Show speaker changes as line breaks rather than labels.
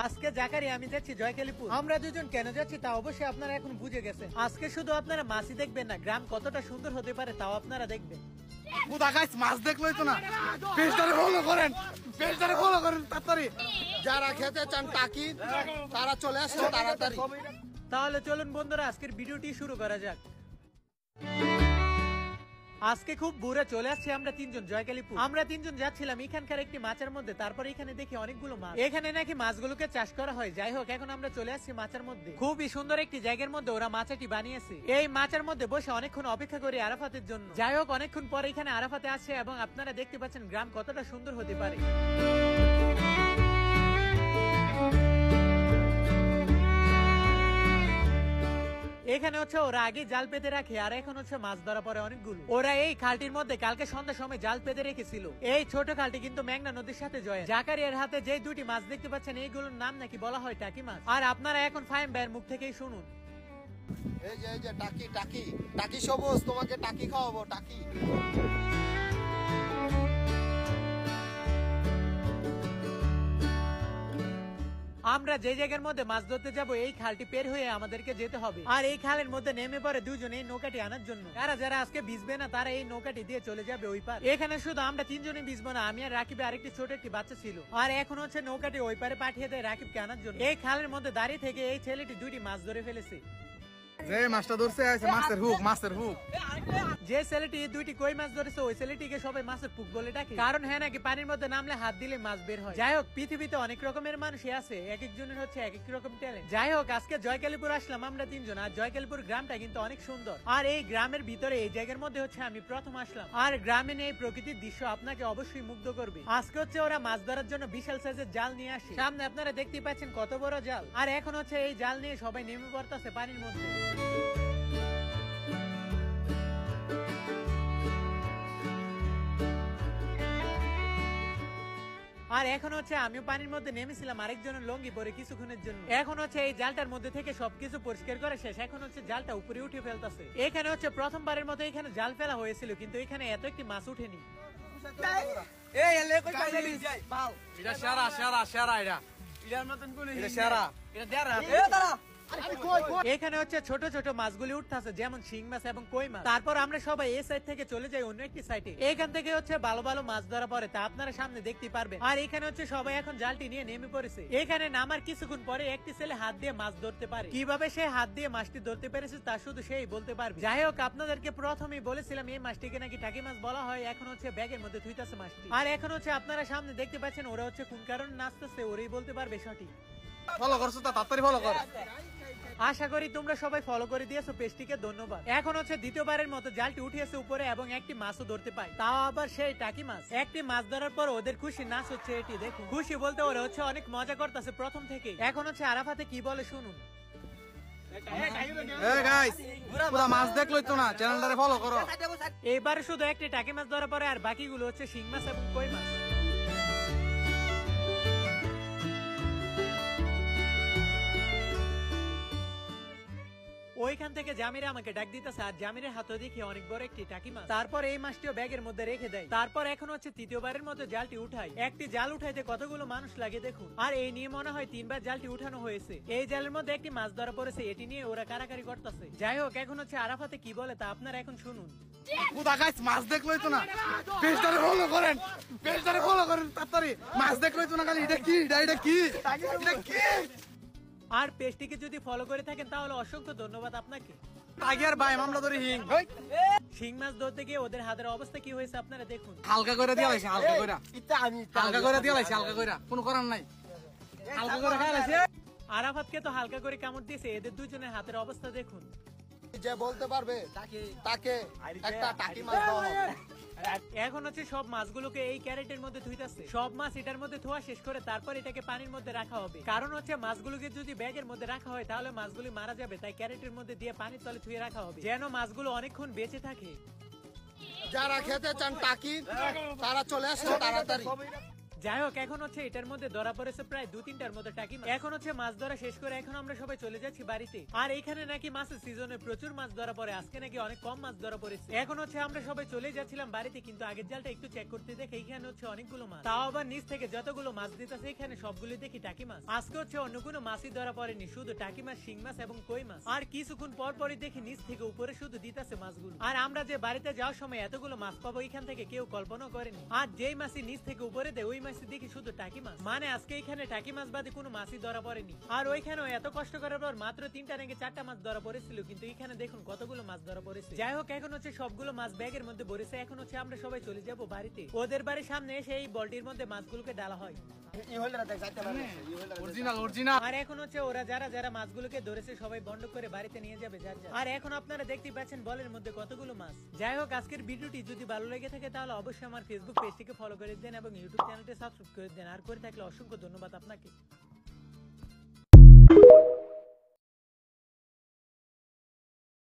আজকে জাকারি আমি যাচ্ছি জয়কালীপুর। আমরা দুজন কেন যাচ্ছি তা অবশ্যই আপনারা এখন বুঝে গেছেন। আজকে শুধু আপনারা মাছই দেখবেন না, গ্রাম কতটা সুন্দর হতে পারে তাও আপনারা দেখবেন।
মাছ দেখলোই তো না, পেজটারে ফলো করেন, পেজটারে ফলো করেন তাড়াতাড়ি। যারা খেতে চান টাকি তারা চলে আসেন তাড়াতাড়ি।
তাহলে চলুন বন্ধুরা আজকের ভিডিওটি শুরু করা যাক। আজকে খুব ভোরে চলে আসছে আমরা তিনজন জয়কালীপুর। আমরা তিনজন যাচ্ছিলাম এখানকার একটি মাছের মধ্যে। তারপর এখানে দেখি অনেকগুলো মাছ, এখানে নাকি মাছগুলোকে চাষ করা হয়। যাই হোক, এখন আমরা চলে আসছি মাছের মধ্যে। খুবই সুন্দর একটি জায়গার মধ্যে ওরা মাছটি বানিয়েছে। এই মাছের মধ্যে বসে অনেকক্ষণ অপেক্ষা করি আরাফাতের জন্য। যাই হোক, অনেকক্ষণ পরে এখানে আরাফাতে আসছে এবং আপনারা দেখতে পাচ্ছেন গ্রাম কতটা সুন্দর হতে পারে। এখানে হচ্ছে ওরা আগে জাল পেতে রাখে আর এখন হচ্ছে মাছ ধরা পড়ে অনেকগুলো। ওরা এই খালটির মধ্যে কালকে সন্ধ্যার সময় জাল পেতে রেখেছিল। এই ছোট খালটি কিন্তু মেঘনা নদীর সাথে জয়। জাকারিয়ার হাতে যে দুটি মাছ দেখতে পাচ্ছেন এইগুলোর নাম নাকি বলা হয় টাকি মাছ। আর আপনারা এখন ফাহিম ভাইয়ের মুখ থেকেই শুনুন।
এই যে টাকি টাকি টাকি সবুজ, তোমাকে টাকি খাওয়াবো টাকি।
আমরা যে জায়গার মধ্যে মাছ ধরতে যাব এই খালটি পের হয়ে আমাদেরকে যেতে হবে। আর এই খালের মধ্যে নেমে পড়ে দুজন এই নৌকাটি আনার জন্য। যারা আজকে ভিজবে না তারা এই নৌকাটি দিয়ে চলে যাবে ওই পার। এখানে শুধু আমরা তিনজনই ভিজবো না, আমি আর রাকিবে আরেকটি ছোট একটি বাচ্চা ছিল। আর এখন হচ্ছে নৌকাটি ওই পারে পাঠিয়ে দেয় রাকিবকে আনার জন্য। এই খালের মধ্যে দাঁড়িয়ে থেকে এই ছেলেটি দুটি মাছ ধরে ফেলেছে।
যে মাছটা ধরছে আছে মাছের হুক, মাছের হুক।
যে ছেলেটি দুইটি কই মাছ ধরেছে ওই ছেলেটিকে সবাই মাছের পুক বলে ডাকে, কারণ হ্যাঁ নাকি পানির মধ্যে নামলে হাত দিলে মাছ বের হয়। যাই হোক, পৃথিবীতে অনেক রকমের মানুষই আছে, এক একজনের হচ্ছে এক এক রকম ট্যালেন্ট। যাই হোক, আজকে জয়কালীপুর আসলাম আমরা তিনজন। আর জয়কালীপুর গ্রামটা কিন্তু অনেক সুন্দর। আর এই গ্রামের ভিতরে এই জায়গার মধ্যে হচ্ছে আমি প্রথম আসলাম। আর গ্রামীণ এই প্রকৃতির দৃশ্য আপনাকে অবশ্যই মুগ্ধ করবে। আজকে হচ্ছে ওরা মাছ ধরার জন্য বিশাল সাইজের জাল নিয়ে আসে। সামনে আপনারা দেখতে পাচ্ছেন কত বড় জাল। আর এখন হচ্ছে এই জাল নিয়ে সবাই নেমে পড়তেছে পানির মধ্যে। আর এখন হচ্ছে আমিও পানির মধ্যে নেমেছিলাম আরেকজনের লঙ্গি পরে কিছুক্ষণের জন্য। এখন হচ্ছে এই জালটার মধ্যে থেকে সবকিছু পরিষ্কার করে শেষ। এখন হচ্ছে জালটা উপরে উঠে ফেলতেছে। এখানে হচ্ছে প্রথমবারের মতো এখানে জাল ফেলা হয়েছিল, কিন্তু এখানে এত একটি মাছ উঠেনি। এখানে হচ্ছে ছোট ছোট মাছগুলি উঠতেছে, যেমন শিং মাছ এবং কই মাছ। তারপর আমরা সবাই এই সাইড থেকে চলে যাই অন্য একটি সাইডে। এখান থেকে হচ্ছে ভালো ভালো মাছ ধরা পড়ে, তা আপনারা সামনে দেখতে পারবেন। আর এখানে হচ্ছে সবাই এখন জালটি নিয়ে নেমে পড়েছে। এখানে নামার কিছুক্ষণ পরে একটি ছেলে হাত দিয়ে মাছ ধরতে পারে। কিভাবে সে হাত দিয়ে মাছটি ধরতে পেরেছে তা শুধু সেই বলতে পারবে। যাই হোক, আপনাদেরকে প্রথমেই বলেছিলাম এই মাছটিকে নাকি টাকি মাছ বলা হয়। এখন হচ্ছে ব্যাগের মধ্যে থুইতাছে মাছটি। আর এখন হচ্ছে আপনারা সামনে দেখতে পাচ্ছেন ওরা হচ্ছে কোন কারণে নাচতেছে ওরাই বলতে পারবে সঠিক।
ফলো করছো তা তাড়াতাড়ি ফলো কর।
আশা করি তোমরা সবাই ফলো করে দিয়েছো, পেজটিকে ধন্যবাদ। এখন হচ্ছে দ্বিতীয়বারের মতো জালটি উঠিয়েছে উপরে এবং একটি মাছও ধরতে পাই, তাও আবার সেই টাকি মাছ। একটি মাছ ধরার পর ওদের খুশি নাচ হচ্ছে এটি দেখুন। খুশি বলতে ওরা হচ্ছে অনেক মজা করতেছে প্রথম থেকে। এখন হচ্ছে আরাফাতে কি বলে শুনুন।
মাছ দেখলোই তো না, চ্যানেলটারে ফলো করো।
এবারে শুধু একটি টাকি মাছ ধরা পরে আর বাকিগুলো হচ্ছে শিং মাছ এবং কই মাছ। ওইখান থেকে জামিরা আমাকে ডাক দিতেছে আর জামিরের হাতে দেখি অনেক বড় একটি টাকি মাছ। তারপর এই মাছটিও ব্যাগের মধ্যে রেখে দেয়। তারপর এখন হচ্ছে তৃতীয়বারের মতো জালটি উঠাই। একটি জাল উঠাইতে কতগুলো মানুষ লাগে দেখুন। আর এই নিয়ে মনে হয় 3 বার জালটি উঠানো হয়েছে। এই জালের মধ্যে একটি মাছ ধরা পড়েছে, এটি নিয়ে ওরা কারাকারি করতেছে। যাই হোক, এখন হচ্ছে আরাফাতে কি বলে তা আপনারা এখন শুনুন।
মাছ দেখলোই তো না, পেজটারে ফলো করেন, পেজটারে ফলো করেন তাড়াতাড়ি। মাছ দেখলোই তো না, খালি এটা কি এটা কি এটা কি।
আর পেজটিকে যদি ফলো করে থাকেন তাহলে অসংখ্য ধন্যবাদ আপনাকে।
টাইগার ভাই মামলা ধরে
শিং মাছ ধরতে গিয়ে ওদের হাতের অবস্থা কি হয়েছে আপনারা দেখুন।
হালকা করে দিয়া লাইছে, হালকা করে হালকা করে দিয়া লাইছে, হালকা করে কোনো করার নাই, হালকা করে খাই লাইছে।
আরাফাতকে তো হালকা করে কামড় দিয়েছে। এদের দুজনের হাতের অবস্থা দেখুন।
যে বলতে পারবে তাকে একটা টাকি মাছ দাও হবে।
এখন হচ্ছে সব মাছগুলোকে এই ক্যারেটের মধ্যে ধুইতাছে। সব মাছ এটার মধ্যে ধোয়া শেষ করে তারপর এটাকে পানির মধ্যে রাখা হবে। কারণ হচ্ছে মাছগুলোকে যদি ব্যাগের মধ্যে রাখা হয় তাহলে মাছগুলি মারা যাবে, তাই ক্যারেটের মধ্যে দিয়ে পানির তলে ধুয়ে রাখা হবে যেন মাছগুলো অনেকক্ষণ বেঁচে থাকে।
যারা খেতে চান টাকি তারা চলে আসেন তাড়াতাড়ি।
যাই হোক, এখন হচ্ছে এটার মধ্যে ধরা পড়েছে প্রায় 2-3টার মতো টাকি মাছ। এখন হচ্ছে মাছ ধরা শেষ করে এখন আমরা সবাই চলে যাচ্ছি বাড়িতে। আর এইখানে নাকি মাছের সিজনে প্রচুর মাছ ধরা পড়ে, আজকে নাকি অনেক কম মাছ ধরা পড়েছে। এখন হচ্ছে আমরা সবাই চলে যাচ্ছিলাম বাড়িতে, কিন্তু আগের জালটা একটু চেক করতে দেখে এখানে হচ্ছে অনেকগুলো মাছ, তাও আবার নিচ থেকে যতগুলো মাছ দিতেছে এখানে সবগুলো দেখি টাকি মাছ। আজকে হচ্ছে অন্য কোনো মাছই ধরা পড়েনি, শুধু টাকি মাছ, শিং মাছ এবং কই মাছ। আর কিছুক্ষণ পর পরই দেখি নিচ থেকে উপরে শুধু দিতেছে মাছগুলো। আর আমরা যে বাড়িতে যাওয়ার সময় এতগুলো মাছ পাবো এখান থেকে কেউ কল্পনা করেনি। আর যেই মাছই নিচ থেকে উপরে দেয় ওই মাছই দেখি শুধু টাকি মাছ। মানে আজকে এখানে টাকি মাছ বাদে কোনো মাছই ধরা পড়েনি। আর ওইখানেও এত কষ্ট করার পর মাত্র 3টা নাকি 4টা মাছ ধরা পড়েছিল, কিন্তু এখানে দেখুন কতগুলো মাছ ধরা পড়েছে। যাই হোক, এখন হচ্ছে সবগুলো মাছ ব্যাগের মধ্যে ভরেছে। এখন হচ্ছে আমরা সবাই চলে যাব বাড়িতে। ওদের বাড়ির সামনে এসে এই বলটির মধ্যে মাছগুলোকে ডালা হয়। আর এখন হচ্ছে ওরা যারা যারা মাছগুলোকে ধরেছে সবাই বন্ধ করে বাড়িতে নিয়ে যাবে যার যার। আর এখন আপনারা দেখতে পাচ্ছেন বলের মধ্যে কতগুলো মাছ। যাই হোক, আজকের ভিডিওটি যদি ভালো লেগে থাকে তাহলে অবশ্যই আমার ফেসবুক পেজটিকে ফলো করে দেন এবং ইউটিউব চ্যানেলটি সাবস্ক্রাইব করে দেন। আর করে থাকলে অসংখ্য ধন্যবাদ আপনাকে।